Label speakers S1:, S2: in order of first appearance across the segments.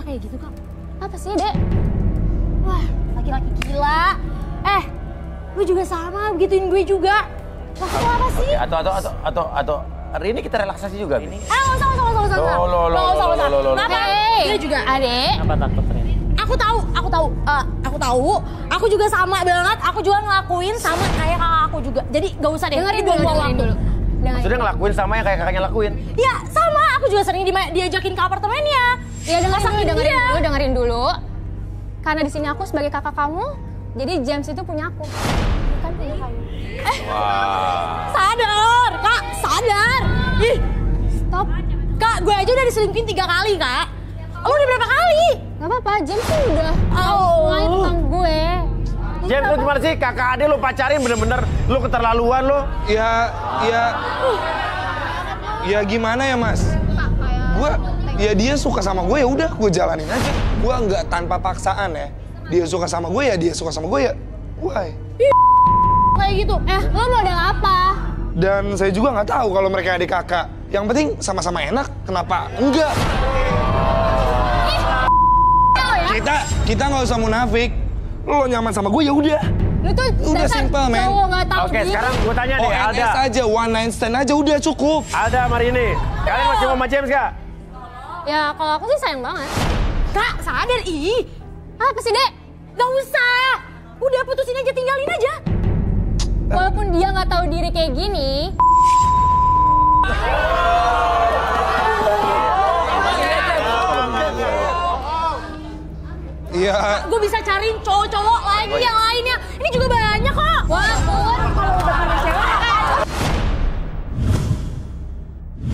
S1: kayak gitu, Kak.
S2: Apa sih, Dek?
S1: Wah, laki-laki gila. Lu juga sama, begituin gue juga. Maksud lu apa sih?
S3: Atau hari ini kita relaksasi juga, Bi?
S1: Nggak usah. Kenapa? Dia juga, Adek.
S4: Apa takut, Rin?
S1: Aku tahu. Aku juga sama banget. Aku juga ngelakuin sama kayak kakak aku juga. Jadi gak usah deh.
S2: Dengerin dulu.
S3: Maksudnya ngelakuin sama yang kayak kakaknya lakuin?
S1: Ya sama, aku juga sering diajakin ke apartemennya.
S2: Ya dengerin dulu. Karena di sini aku sebagai kakak kamu, jadi James itu punya aku, bukan punya kamu.
S1: Sadar, Kak, sadar. Ih,
S2: Stop.
S1: Kak, gue aja udah diselingkuhin 3 kali, Kak. Lu udah berapa kali?
S2: Gak apa-apa, James tuh udah ngomongin tentang gue.
S3: James, lu gimana sih? Kakak adik lu pacarin bener-bener lu keterlaluan lu.
S5: Ya gimana ya, Mas? Dia suka sama gue, ya udah gue jalanin aja. Gue nggak tanpa paksaan ya. Dia suka sama gue ya, dia suka sama gue ya. Why?
S1: Kayak gitu.
S2: Lo model apa?
S5: Dan saya juga nggak tahu kalau mereka adik kakak. Yang penting sama-sama enak, kenapa enggak? Kita nggak usah munafik. Lo nyaman sama gue ya udah.
S2: Lu tuh
S5: Udah simple, men.
S2: cowok nggak tahu
S3: Oke,
S2: diri.
S3: sekarang gue tanya deh, Alda.
S5: ONS aja, one night stand aja udah cukup.
S3: Alda sama Rini, kalian masih mau sama James gak?
S2: Ya kalau aku sih sayang banget.
S1: Kak, sadar, ih.
S2: Apa sih, Dek?
S1: Gak usah. Udah putusin aja, tinggalin aja.
S2: Walaupun dia nggak tahu diri kayak gini.
S5: Iya.
S1: Gue bisa cariin cowok-cowok lagi yang lainnya. Ini juga banyak kok.
S2: Walaupun kalau udah punya cewek.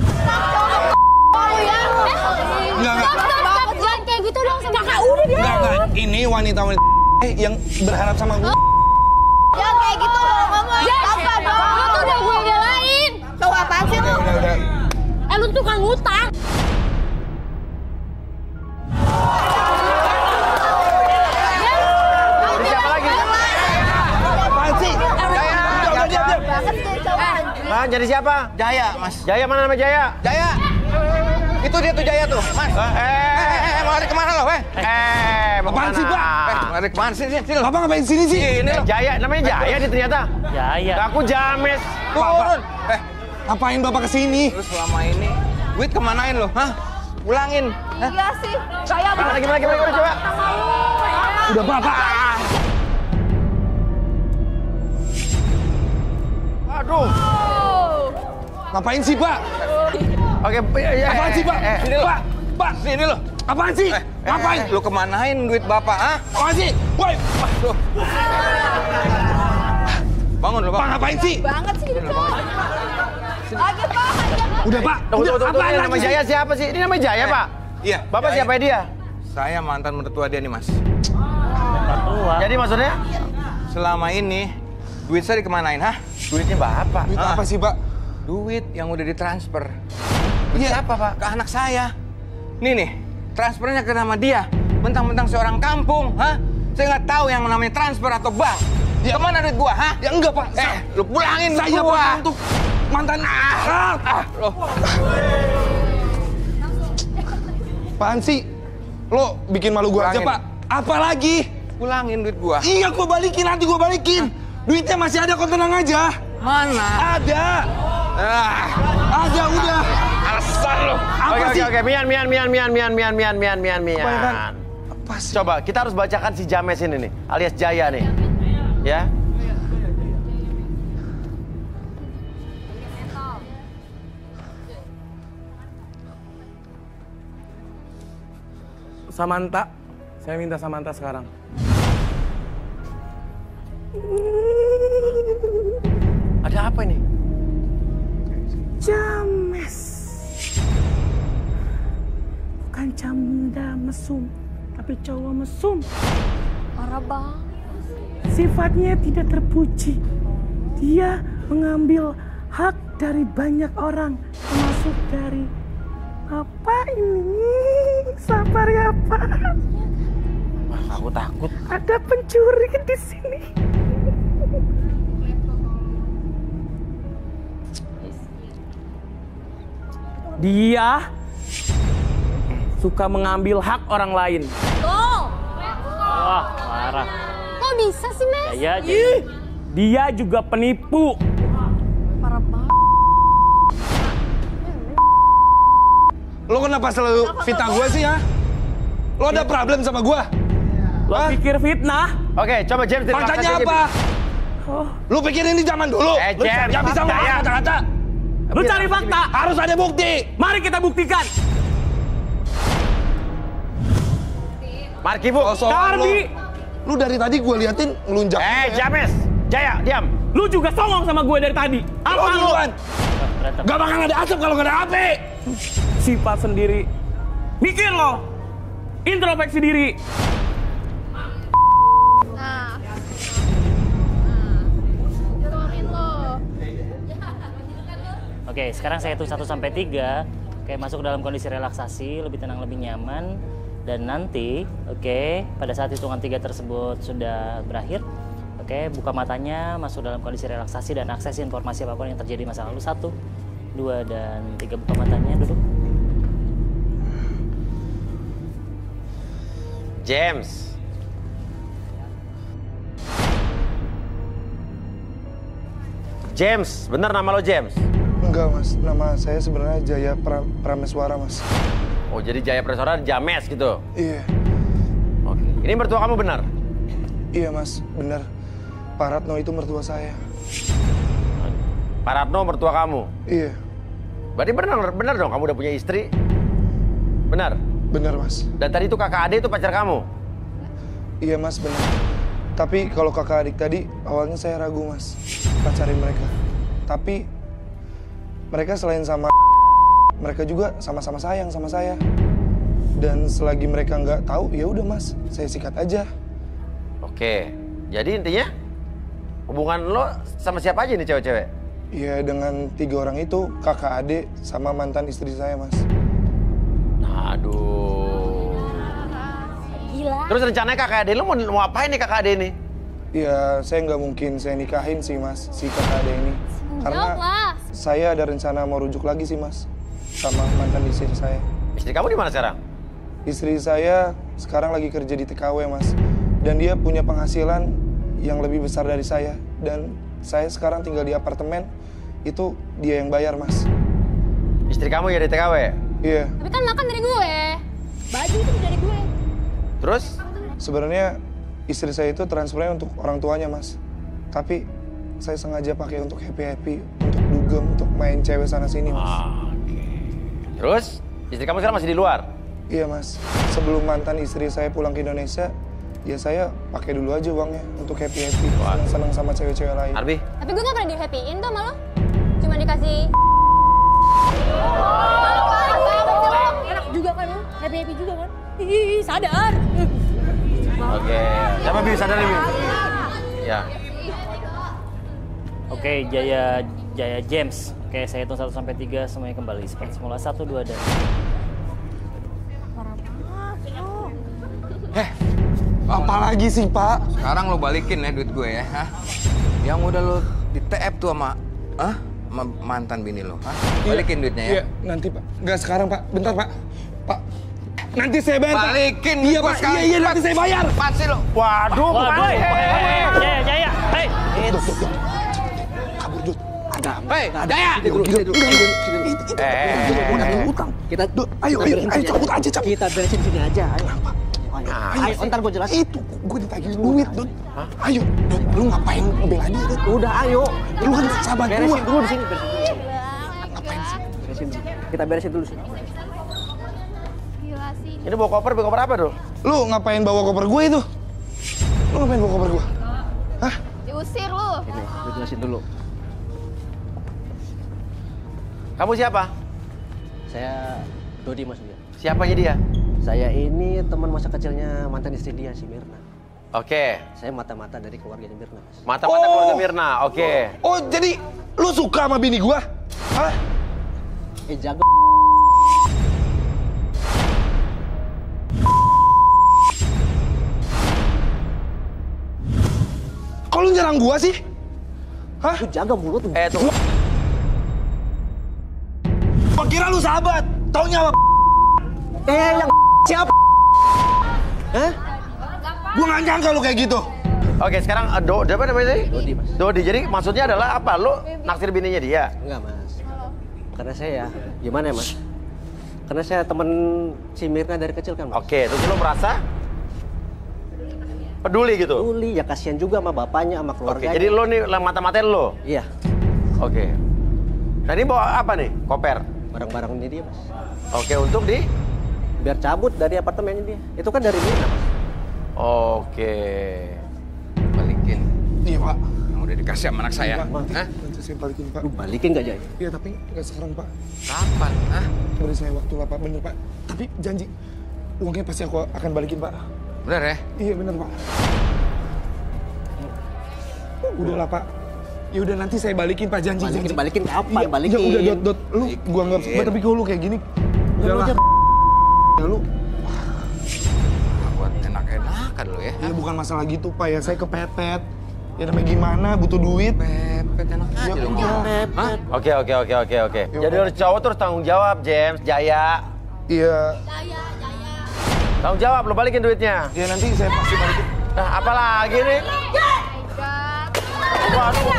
S2: Stop, jangan kayak gitu dong sama
S1: Kakak udah deh.
S5: Enggak. Ini wanita-wanita yang berharap sama gue.
S1: Jangan kayak gitu dong, ngomong. Apa dong?
S2: Lu tuh udah gue belain.
S1: Cowok apaan sih lu?
S5: Udah.
S1: Lu tukang ngutang.
S3: Jadi siapa lagi?
S5: Apaan sih? Udah, diam.
S3: Nah, jadi siapa?
S6: Jaya, Mas.
S3: Jaya, mana nama Jaya?
S6: Jaya. Itu dia tuh Jaya tuh, Mas. Mau lari kemana lo,
S3: mau
S5: Apaan
S3: kemana?
S5: sih, Pak?
S6: lari kemana sih? Sini lo.
S5: Bapak ngapain sini sih?
S6: Ini lo.
S3: Jaya, namanya Jaya dia ternyata.
S4: Jaya.
S3: Aku James.
S6: Turun.
S5: Ngapain Bapak kesini?
S6: Terus selama ini, duit kemanain lo? Hah? Pulangin.
S1: Iya sih. Kayak
S3: Gimana, coba?
S5: Udah Bapak.
S3: Aduh.
S5: Ngapain sih, Pak?
S3: Oke,
S5: Apaan sih, Pak?
S6: Sini lo.
S5: Pak.
S6: Sini lo.
S5: Apaan sih? Ngapain?
S6: Lo kemanain duit Bapak, ah?
S5: Apaan sih? Woi,
S6: Bangun lo,
S5: Pak
S6: Bang.
S5: ngapain sih?
S1: banget sih gitu. Lagi Pak.
S5: Udah, Pak.
S3: Tunggu,
S5: Udah, apaan
S3: ini nama
S5: lagi sih?
S3: Jaya siapa sih? Ini nama Jaya, Pak.
S6: Iya.
S3: Bapak
S6: Jaya.
S3: siapa ya dia?
S6: Saya mantan mertua dia nih, Mas.
S4: Tua.
S3: Jadi maksudnya?
S6: Selama ini, duit saya dikemanain, hah?
S3: Duitnya Bapak.
S5: Duit apa sih, Pak?
S6: Duit yang udah ditransfer.
S5: Iya.
S6: Siapa, Pak? Ke anak saya. Nih, transfernya ke nama dia. Mentang-mentang seorang kampung, hah? Saya nggak tahu yang namanya transfer atau bank.
S5: Ya.
S6: Kemana duit gua, hah?
S5: Ya enggak, Pak.
S6: Lu pulangin
S5: Saya
S6: gua.
S5: Pak untuk mantan.
S6: Loh.
S5: Apaan sih? Lo bikin malu gua aja,
S6: Pulangin.
S5: Pak. Apa lagi?
S6: Pulangin duit gua.
S5: Iya, gua balikin, nanti gua balikin. Duitnya masih ada, kok tenang aja.
S6: Mana?
S5: Ada. Ada, udah.
S6: Alasan lo.
S5: Apa sih?
S3: Oke. Mian.
S5: Kebanyakan. Apa sih?
S3: Coba, kita harus bacakan si James ini nih, alias Jaya nih. Ya.
S7: Samantha, saya minta Samantha sekarang.
S3: Ada apa ini?
S7: James. Bukan janda mesum, tapi cowok mesum.
S2: Parah banget.
S7: Sifatnya tidak terpuji. Dia mengambil hak dari banyak orang, termasuk dari Bapak ini. Sabar ya, Pak.
S3: Wah, aku takut.
S7: Ada pencuri di sini. Dia
S8: suka mengambil hak orang lain.
S2: Tuh,
S4: Wah, parah.
S2: kok bisa sih, Mas?
S4: Jaya,
S8: Dia juga penipu.
S5: Lo kenapa selalu fitnah gue sih ya? Lo ada problem sama gue?
S8: Lo pikir fitnah?
S3: Oke, coba James terima
S5: Faktanya
S3: kasih,
S5: apa? Lo pikir ini zaman dulu?
S3: James,
S5: Yang bisa ngomong
S3: Jaya.
S5: kata-kata?
S8: Lu cari fakta.
S5: Harus ada bukti.
S8: Mari kita buktikan.
S3: Marki Bu.
S8: Darbi.
S5: Lu dari tadi gue liatin ngelunjak.
S3: James. Jaya, diam.
S8: Lu juga songong sama gue dari tadi.
S5: Lo
S8: Apa lu?
S5: duluan. Gak bakal ada asap kalau gak ada api.
S8: Sifat sendiri. Mikir lo. Introspeksi diri.
S4: Oke, sekarang saya hitung 1 sampai 3. Oke, masuk dalam kondisi relaksasi, lebih tenang, lebih nyaman. Dan nanti, oke, pada saat hitungan 3 tersebut sudah berakhir, oke, buka matanya, masuk dalam kondisi relaksasi dan akses informasi apapun yang terjadi di masa lalu. 1, 2, dan 3. Buka matanya, duduk.
S3: James. James, bener nama lo James?
S5: Enggak mas, nama saya sebenarnya Jaya Prameswara mas.
S3: Oh, jadi Jaya Prameswara James gitu?
S5: Iya.
S3: Oke. Ini mertua kamu benar?
S5: Iya mas, benar. Pak Ratno itu mertua saya.
S3: Pak Ratno mertua kamu?
S5: Iya.
S3: Berarti benar dong kamu udah punya istri? Benar?
S5: Benar mas.
S3: Dan tadi itu kakak adik itu pacar kamu?
S5: Iya mas, benar. Tapi kalau kakak adik tadi, awalnya saya ragu mas, pacarin mereka. Tapi mereka selain sama mereka juga sama-sama sayang sama saya. Dan selagi mereka nggak tahu, ya udah mas, saya sikat aja.
S3: Oke, jadi intinya hubungan lo sama siapa aja nih cewek-cewek?
S5: Iya, dengan 3 orang itu, kakak adik sama mantan istri saya mas.
S3: Aduh.
S1: Gila.
S3: Terus rencananya kakak adik lo mau apain nih kakak adik ini?
S5: Ya, saya nggak mungkin saya nikahin sih mas, si kakak adik ini. Karena
S2: Jawab.
S5: saya ada rencana mau rujuk lagi sih mas, sama mantan istri saya.
S3: Istri kamu di mana sekarang?
S5: Istri saya sekarang lagi kerja di TKW mas, dan dia punya penghasilan yang lebih besar dari saya. Dan saya sekarang tinggal di apartemen, itu dia yang bayar mas.
S3: Istri kamu ya di TKW?
S5: Iya.
S2: Tapi kan makan dari gue.
S1: Baju itu dari gue.
S3: Terus?
S5: Sebenarnya istri saya itu transfernya untuk orang tuanya mas, tapi saya sengaja pakai untuk happy-happy, untuk dugem, untuk main cewek sana sini mas.
S3: Oke. Terus? Istri kamu sekarang masih di luar?
S5: Iya mas, sebelum mantan istri saya pulang ke Indonesia, ya saya pakai dulu aja uangnya untuk happy-happy, seneng-seneng sama cewek-cewek lain.
S3: Arbi?
S2: Tapi gue gak pernah di-happyin tuh sama lo. Cuma dikasih...
S1: Enak juga kan lu? Happy-happy juga kan? Ih, sadar.
S3: Oke. Siapa Bi? Sadar Bi? Ya.
S4: Oke, Jaya James. Oke, saya hitung 1 sampai 3, semuanya kembali seperti semula. 1, 2, dan...
S5: Apalagi sih pak?
S6: Sekarang lo balikin ya duit gue ya. Hah? Yang udah lo di TF tuh sama mantan bini lo. Hah? Balikin duitnya ya.
S5: Iya, nanti pak. Nggak sekarang pak, bentar pak. Pak, nanti saya bayar pak.
S6: Balikin
S5: Iya
S6: duit
S5: pak,
S6: sekarang.
S5: iya nanti saya bayar.
S6: Apaan sih lo?
S3: Waduh,
S4: Waduh, Jaya, hei!
S5: Kabur Dut. Ada apa?
S6: Hei, Jaya!
S5: Utang. Kita, ayo cabut aja cabut.
S7: Kita beresin sini aja, ayo. Ayo, ntar gue jelasin.
S5: Itu, gue ditagih duit, Dut. Ayo, Dut, lu ngapain ngebela dia, Dut?
S7: Udah, ayo.
S5: Lu kan sahabat gua.
S7: Beresin dulu di sini, beresin dulu. Beresin dulu. Kita beresin dulu sini.
S3: Ini bawa koper apa tuh?
S5: Lu ngapain bawa koper gue itu? Lu ngapain bawa koper gue? Hah?
S2: Diusir lu.
S7: Ini, gue jelasin dulu.
S3: Kamu siapa?
S7: Saya Dodi mas.
S3: Siapanya dia?
S7: Saya ini teman masa kecilnya mantan istri dia, si Mirna.
S3: Oke.
S7: Saya mata-mata dari keluarganya Mirna, mas.
S3: Mata-mata keluarga Mirna, oke.
S5: Oh, jadi lu suka sama bini gua? Hah?
S7: Jago.
S5: Kok lu nyerang gua sih? Hah?
S7: Lu jaga mulut lu.
S3: Tuh.
S5: Gua kira lu sahabat. Taunya apa?
S7: Yang
S9: Siapa? Hah?
S5: Gua nggak nyangka lu kayak gitu.
S3: Oke, sekarang apa namanya tadi?
S9: Dodi, Mas.
S3: Dodi, jadi maksudnya adalah apa? Lu naksir bininya dia?
S9: Enggak, Mas. Karena saya, gimana ya, Mas? Karena saya temen si Mirna dari kecil kan, Mas.
S3: Oke, terus lu merasa peduli gitu?
S9: Peduli, ya kasihan juga sama bapaknya, sama
S3: Oke,
S9: keluarganya.
S3: jadi lu nih mata-matain lu?
S9: Iya,
S3: Oke. Nah ini bawa apa nih? Koper?
S9: barang-barangnya dia, Mas.
S3: Oke, untuk di?
S9: Biar cabut dari apartemennya dia. Itu kan dari Mirna, Mas.
S3: Oke.
S6: Balikin.
S5: Iya, Pak.
S6: Yang udah dikasih sama anak saya.
S5: Pak,
S6: Hah?
S5: nanti saya balikin, Pak.
S9: Lu balikin gak, Jay?
S5: Iya, tapi nggak sekarang, Pak.
S6: Kapan? Hah?
S5: Beri saya waktu lah, Pak. Bener, Pak. Tapi janji, uangnya pasti aku akan balikin, Pak.
S6: Bener ya?
S5: Iya, bener, Pak. Udahlah, Pak. Ya udah nanti saya balikin, Pak. Janji, janji.
S9: Balikin kapan?
S5: Iya,
S9: Balikin.
S5: Ya udah, Dot. Lu, gua nggak
S6: Balikin.
S5: tapi kalau lu kayak gini. Udahlah. Ya, lu.
S6: Buat enak-enakan lo ya.
S5: Ya bukan masalah gitu, Pak. Ya saya kepepet. Ya namanya gimana, butuh duit.
S6: Pepet enak aja
S5: Ya
S6: lo.
S5: udah.
S6: Hah?
S3: Oke. Jadi harus cowok terus tanggung jawab, James, Jaya.
S5: Iya.
S3: Tanggung jawab, lu balikin duitnya.
S5: Ya nanti saya pasti balikin.
S3: Nah, apalagi nih?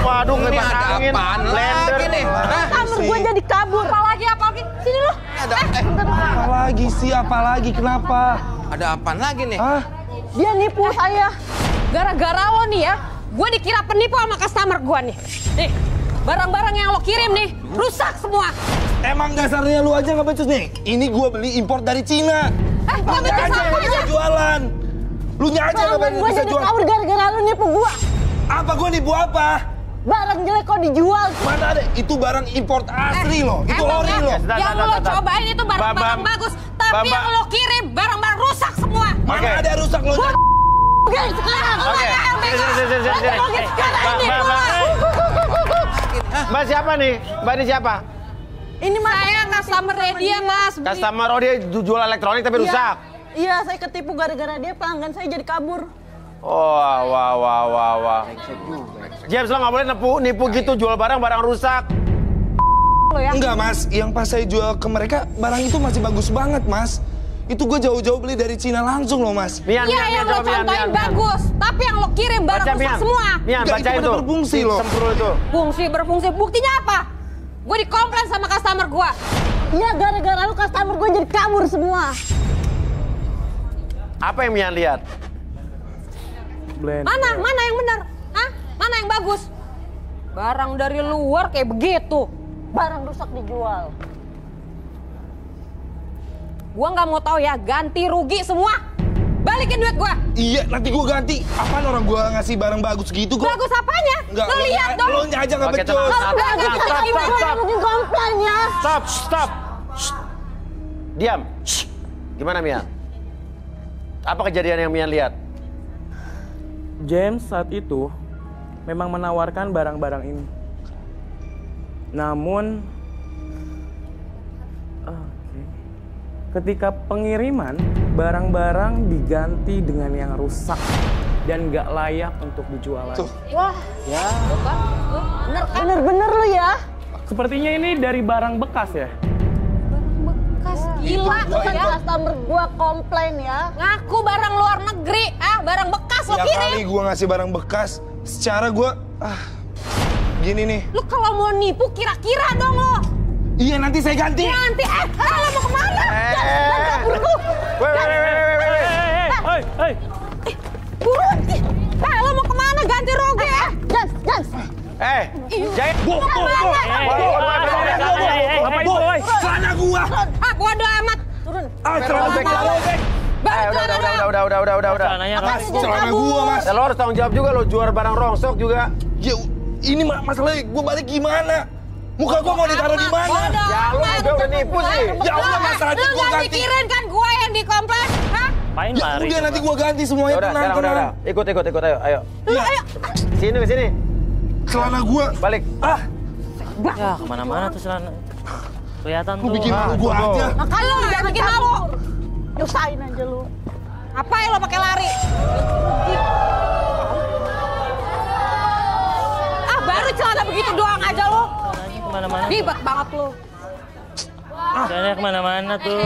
S3: Waduh,
S6: Ini
S3: ngepas
S6: ada
S3: angin,
S6: apaan
S3: blender.
S6: lagi nih? Hah?
S1: Kamar gue jadi kabur. Apalagi? Sini lu.
S6: Ada
S5: Apalagi sih, apalagi? Kenapa?
S6: ada apaan lagi nih?
S5: Hah?
S1: Dia nipu saya. Gara-gara lo nih ya, gue dikira penipu sama customer gue nih. Nih, barang-barang yang lo kirim nih, rusak semua.
S5: Emang dasarnya lu aja nggak becus nih? Ini gua beli import dari Cina.
S1: Nggak
S5: Lu
S1: becus
S5: aja nggak bisa
S1: apanya?
S5: jualan. Lu nya aja nggak
S1: Barang gue
S5: bisa
S1: jadi
S5: jualan.
S1: kabur gara-gara lo nipu gue.
S5: Apa gua nipu apa?
S1: Barang jelek kok dijual.
S5: Mana ada? Itu barang import asli loh. Itu
S1: Emang
S5: ori
S1: ya,
S5: loh.
S1: yang lo cobain itu barang-barang
S3: Bam.
S1: bagus. Tapi yang lo kirim barang-barang rusak semua.
S5: Mana
S3: Oke.
S5: ada rusak lo?
S1: Oke, sekarang.
S3: Oke. Sini.
S1: Sekarang ini.
S3: Mbak siapa nih? Mbak ini siapa?
S1: Ini mas. Saya customer dia mas.
S3: Customer, oh dia jual elektronik tapi rusak.
S1: Iya, saya ketipu gara-gara dia, pelanggan saya jadi kabur.
S3: Oh, wah. James, lo nggak boleh nipu gitu, jual barang rusak.
S1: Lo ya.
S5: Enggak mas, yang pas saya jual ke mereka barang itu masih bagus banget mas. Itu gue jauh-jauh beli dari Cina langsung loh mas.
S3: Mian,
S1: Iya, yang lo contohin bagus. Tapi yang lo kirim barang
S3: Baca,
S1: rusak
S3: Mian.
S1: semua.
S3: Mian,
S5: Enggak,
S3: bacain
S5: itu
S3: tuh.
S5: udah berfungsi loh.
S3: Semprul itu.
S1: Berfungsi. Buktinya apa? Gue dikomplain sama customer gue. Iya, gara-gara lu customer gue jadi kabur semua.
S3: Apa yang Mian lihat?
S8: Blender.
S1: Mana yang benar? Hah? Mana yang bagus? Barang dari luar kayak begitu. Barang rusak dijual. Gua nggak mau tahu ya, ganti rugi semua. Balikin duit gua.
S5: Iya, nanti gue ganti. Apaan orang gue ngasih barang bagus gitu kok?
S1: Bagus apanya?
S5: Enggak,
S1: Lo lihat dong.
S5: Lo nya aja nggak
S3: Oke,
S5: becus.
S3: tenang.
S1: Kalau bagus
S3: Stop.
S1: kita mungkin komplain ya.
S3: Stop. Diam. Gimana Mian? Apa kejadian yang Mian lihat?
S8: James saat itu memang menawarkan barang-barang ini. Namun, ketika pengiriman, barang-barang diganti dengan yang rusak dan nggak layak untuk dijual lagi.
S5: Tuh.
S1: Wah,
S9: Ya,
S1: bener-bener lu ya.
S8: Sepertinya ini dari barang bekas ya.
S1: Bekas gila
S5: Gua
S1: tuh ya.
S10: Customer gua komplain ya.
S1: Ngaku barang luar negeri, barang bekas lo
S5: Ya
S1: kirim.
S5: kali gue ngasih barang bekas, secara gue, gini nih.
S1: Lu kalau mau nipu kira-kira dong lo.
S5: Iya nanti saya ganti.
S1: Nanti, lo mau kemana? Jangan kabur lu.
S8: Hei.
S1: Buruan. Lo mau kemana? Ganti rugi ya.
S10: Jas.
S3: Jaya.
S5: Celana gua.
S1: Bodo amat.
S10: Turun.
S5: Celana gua.
S3: Udah.
S4: Celananya
S5: Mas, celana gua mas.
S3: Lo harus tanggung jawab juga, lo jual barang rongsok juga.
S5: Ya, ini masalahnya gue balik gimana? Muka gua mau ditaruh di mana?
S3: Ya lo juga udah nipu sih.
S5: Ya udah masalahnya
S1: Lu
S5: gua
S1: gak
S5: ganti.
S1: mikirin kan gue yang dikomplain, hah?
S4: Main
S5: Ya
S4: lari.
S5: udah nanti gua ganti semuanya,
S3: Udah,
S5: tenang.
S3: sekarang udah. Ikut, ayo.
S5: Ya,
S3: Sini, ke sini.
S5: celana gua.
S3: Balik.
S4: Ya kemana-mana tuh celana. Kelihatan
S5: Lu
S4: tuh.
S5: bikin malu gua aja.
S1: Makanya lu jangan bikin malu.
S10: Nyusahin aja lu.
S1: Apa yang lo pakai lari? Baru celana begitu doang aja lo.
S4: Celananya kemana-mana.
S1: Ribet banget lo.
S4: Celananya kemana-mana tuh.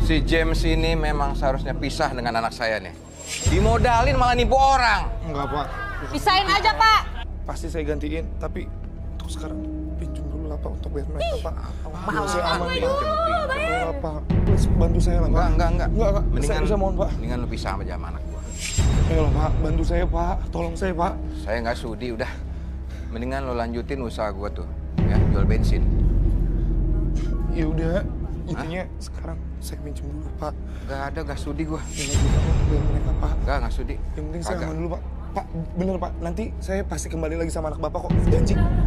S6: Si James ini memang seharusnya pisah dengan anak saya nih. Dimodalin malah nipu orang.
S5: Enggak, Pak.
S1: Pisahin aja, Pak.
S5: Pasti saya gantiin, tapi untuk sekarang pinjam dulu lah, Pak, untuk bayar mereka, Pak. Biar saya aman, Pak. Enggak, Pak. Please, bantu saya lah, Pak.
S6: Enggak.
S5: Saya bisa mohon, Pak.
S6: Mendingan lu pisah aja sama anak gua.
S5: Ayolah, Pak. Bantu saya, Pak. Tolong saya, Pak.
S6: Saya nggak sudi, udah. Mendingan lo lanjutin usaha gua tuh. Ya, jual bensin.
S5: Ya udah, intinya sekarang saya pinjam dulu, Pak.
S6: Nggak sudi gua.
S5: 5 juta untuk bayar mereka, Pak.
S6: Nggak sudi.
S5: Yang penting saya aman dulu, Pak. Pak, bener, Pak. Nanti saya pasti kembali lagi sama anak Bapak kok.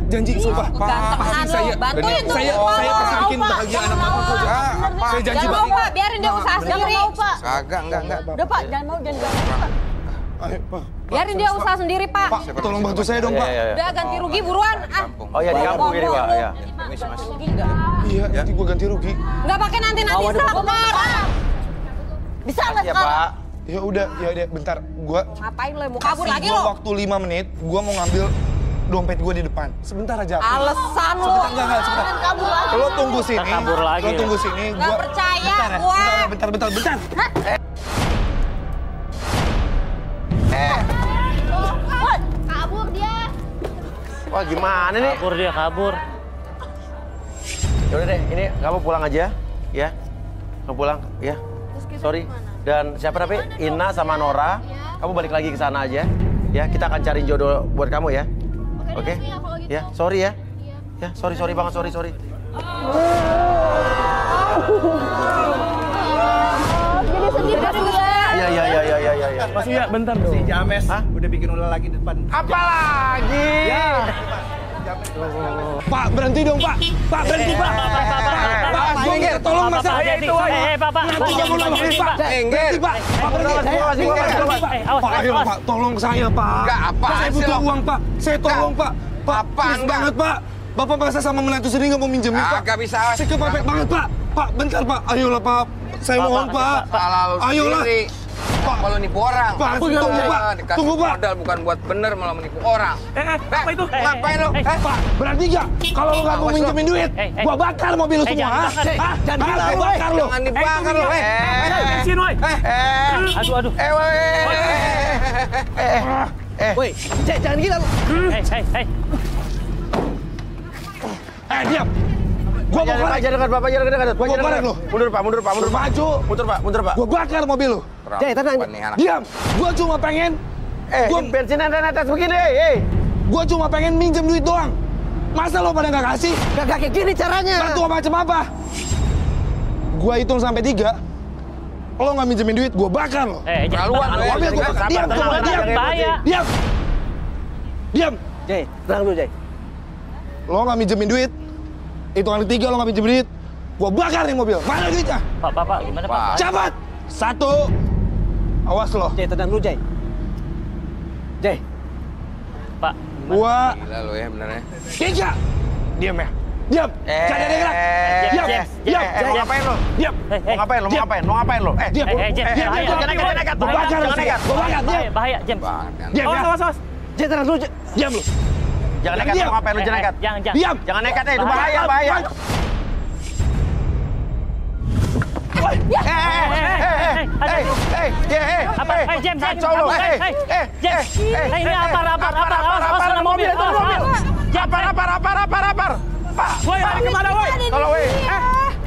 S5: Janji, sumpah.
S1: Gantengan lo, bantuin tuh.
S5: Saya pasti bikin bahagia anak Bapak kok. Saya janji,
S1: Jangan
S5: Pak.
S1: mau, Pak. Biarin dia usaha sendiri.
S10: Jangan mau, Pak.
S6: Kagak, enggak.
S10: Udah, Pak. Jangan mau, jangan ganggu, Pak.
S5: Ayo, Pak.
S1: Biarin dia usaha sendiri, Pak.
S5: Pak, tolong bantu saya dong, Pak.
S1: Udah ganti rugi buruan.
S3: Oh ya di kampung ini, Pak. Ya.
S5: Iya, nanti gua ganti rugi.
S1: Nggak pakai nanti sebentar.
S10: Bisa nggak
S3: Ya,
S10: sekarang?
S3: Pak.
S5: Ya udah, bentar. Gua
S1: Ngapain lo? Mau kabur
S5: kasih
S1: lagi
S5: gua
S1: lo?
S5: waktu 5 menit, gua mau ngambil dompet gua di depan. Sebentar aja.
S1: Alasan lo.
S5: Sebentar, sebentar.
S10: Kabur lagi.
S5: Lo tunggu sini.
S4: kabur lagi
S5: Lo
S4: ya?
S5: tunggu sini.
S1: Nggak percaya, gua.
S5: Bentar.
S10: Woi, kabur dia.
S3: Wah, gimana nih?
S4: Kabur.
S3: Ya udah deh, ini kamu pulang aja, ya. Kamu pulang, ya. Sorry. Dan siapa namanya? Ina sama Nora. Kamu balik lagi ke sana aja. Ya, kita akan cari jodoh buat kamu ya. Oke? Ya, sorry ya. Ya, sorry banget, sorry.
S10: Jadi sedih Mas Uya.
S3: Iya.
S8: Mas Uya, bentar dong.
S11: Si James udah bikin ulah lagi di depan.
S3: Apa lagi?
S8: Ya.
S5: Pak, berhenti dong, Pak. Pak, berhenti, Pak. Pak, minggir, tolong Mas.
S4: Bapak.
S5: Berhenti, Pak. Pak, berhenti. Pak, ayo, Pak, tolong saya, Pak.
S6: Nggak, apaan
S5: Saya
S6: sih
S5: butuh
S6: lo?
S5: uang, Pak. Saya tolong, Pak. Pak,
S6: Apaan,
S5: please
S6: nggak?
S5: banget, Pak. Bapak masa sama menantu sendiri nggak mau minjemin, Pak.
S6: Nggak bisa.
S5: Saya kepepet banget, Pak. Pak, bentar, Pak. Ayolah, Pak. Saya mohon, Pak.
S6: Salah lu
S5: Ayolah.
S6: sendiri.
S5: Pak.
S6: Kalau nipu orang.
S5: Pak, tunggu, Pak.
S6: Dikasih
S5: Tunggu, Pak.
S6: modal bukan buat bener malah menipu orang.
S8: Apa itu?
S6: Ngapain lu?
S5: Pak, berarti nggak? Kalau lo nggak mau
S6: Awas,
S5: minjemin duit, gua bakar mobil lu semua.
S4: jangan
S5: ha?
S4: dibakar.
S5: Hah?
S6: Jangan
S5: Hah?
S6: gila,
S5: Gua bakar lu.
S6: Jangan dibakar lu.
S8: Bensin, woi.
S4: Aduh.
S9: Woi, Cek, jangan gila lu.
S4: Hei.
S5: Diam. Gua mau korek.
S3: Jangan dekat, Bapak, jangan dekat.
S5: Gua korek lu.
S3: Mundur, Pak.
S5: Maju.
S3: Mundur, Pak.
S5: Gua bakar mobil lu.
S9: Jay, tenang.
S5: Diam. Gua cuma pengen. Gua
S3: bensin ada atas begini, hei.
S5: Gua cuma pengen minjem duit doang. Masa lo pada nggak kasih?
S9: Gak kayak gini caranya.
S5: Bantu macam apa? Gua hitung sampai 3. Lo nggak minjemin duit, gua bakar lo.
S6: Keterlaluan lu.
S5: Mobil gua bakar. Diam, diam.
S4: Bahaya.
S5: Diam.
S9: Jay, tenang dulu, Jay.
S5: Lo nggak minjemin duit. Hitungan ketiga lo nggak minjemin duit. Gua bakar nih mobil. Mana duitnya?
S4: Pak, gimana, Pak?
S5: Cepat. 1. Awas lo.
S9: Jay, tenang dulu, Jay. Jay.
S4: Pak.
S5: 2.
S6: Gila lu ya benernya.
S5: 3. Diam ya. Diam. Jangan ada yang gerak. Diam.
S3: Mau ngapain lo?
S5: Diam.
S3: Mau ngapain lo?
S5: Diam.
S3: Jangan nekat.
S5: Gua bakar lo. Gua bakar. Diam.
S4: Bahaya, James.
S5: Diam.
S8: Awas.
S9: Jay, tenang dulu, Jay.
S5: Diam lo.
S3: Jangan nekat, mau ngapain lo? Jangan nekat.
S4: Jangan.
S5: Diam.
S3: Jangan nekat, itu bahaya.
S4: James.
S3: Kacau lo.
S4: James. Ini apa? Awas kena mobil.
S3: Apar. Pak.
S8: Woi, lari kemana, woi?
S3: Kalau woi.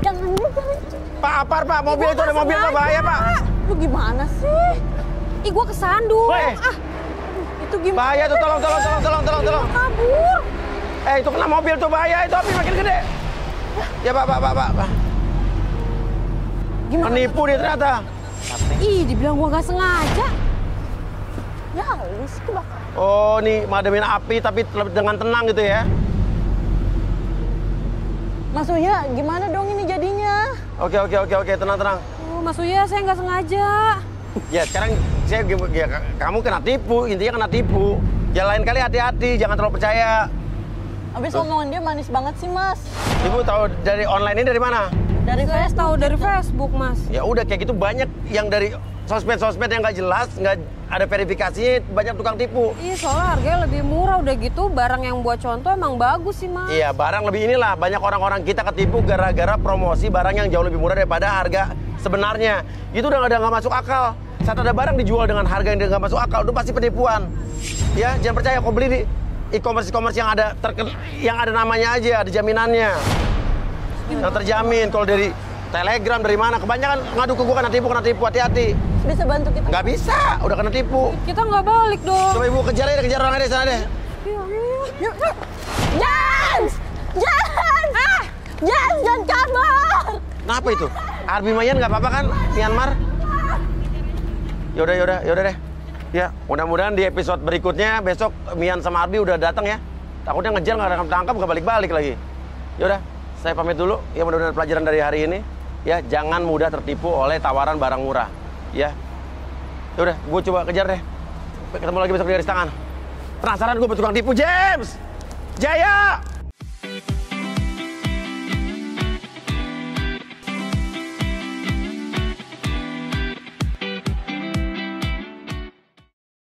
S10: Jangan gitu.
S3: Pak, apar, Pak. Mobil itu ada mobil, Pak. Bahaya, Pak.
S10: Lu gimana sih?
S1: Ih, gua kesandung.
S10: Itu gimana?
S3: Bahaya tuh, tolong.
S10: Kabur.
S3: Itu kena mobil tuh, bahaya. Itu api makin gede. Ya, Pak. Menipu dia ternyata.
S1: Ih, dibilang gua nggak sengaja.
S10: Ya, lu sih kebakar.
S3: Oh, nih mademin api tapi dengan tenang gitu ya.
S10: Mas Uya, gimana dong ini jadinya?
S3: Oke, tenang.
S1: Oh, Mas Uya, saya nggak sengaja.
S3: Ya, sekarang kamu kena tipu, intinya kena tipu. Ya lain kali hati-hati, jangan terlalu percaya.
S10: Abis omongan dia manis banget sih, Mas.
S3: Ibu tahu dari online ini dari mana?
S1: Dari Facebook. Tahu dari Facebook, Mas.
S3: Ya udah kayak gitu banyak yang dari sosmed-sosmed yang nggak jelas, nggak ada verifikasinya, banyak tukang tipu.
S1: Iya, soalnya harganya lebih murah udah gitu, barang yang buat contoh emang bagus sih, Mas.
S3: Iya, barang lebih inilah, banyak orang-orang kita ketipu gara-gara promosi barang yang jauh lebih murah daripada harga sebenarnya. Itu udah nggak masuk akal. Saat ada barang dijual dengan harga yang nggak masuk akal, itu pasti penipuan. Ya, jangan percaya kau beli di e-commerce yang ada yang ada namanya aja, ada jaminannya. Yang terjamin. Kalau dari Telegram dari mana? Kebanyakan ngadu ke gua kena tipu, hati-hati.
S10: Bisa bantu kita?
S3: Nggak bisa, udah kena tipu.
S1: Kita nggak balik dong.
S3: Coba ibu kejar orang ada di sana deh.
S10: Yuk. Jans! Jans, jangan kabur!
S3: Kenapa itu? Arbi Mayan nggak apa-apa kan, Myanmar? Yaudah deh. Ya, mudah-mudahan di episode berikutnya besok Mian sama Arbi udah datang ya. Takutnya ngejar nggak tangkap, nggak balik-balik lagi. Yaudah, saya pamit dulu. Ya mudah-mudahan pelajaran dari hari ini. Ya, jangan mudah tertipu oleh tawaran barang murah. Ya, yaudah, gue coba kejar deh. Ketemu lagi besok di garis tangan. Penasaran gue betul tukang tipu, James! Jaya!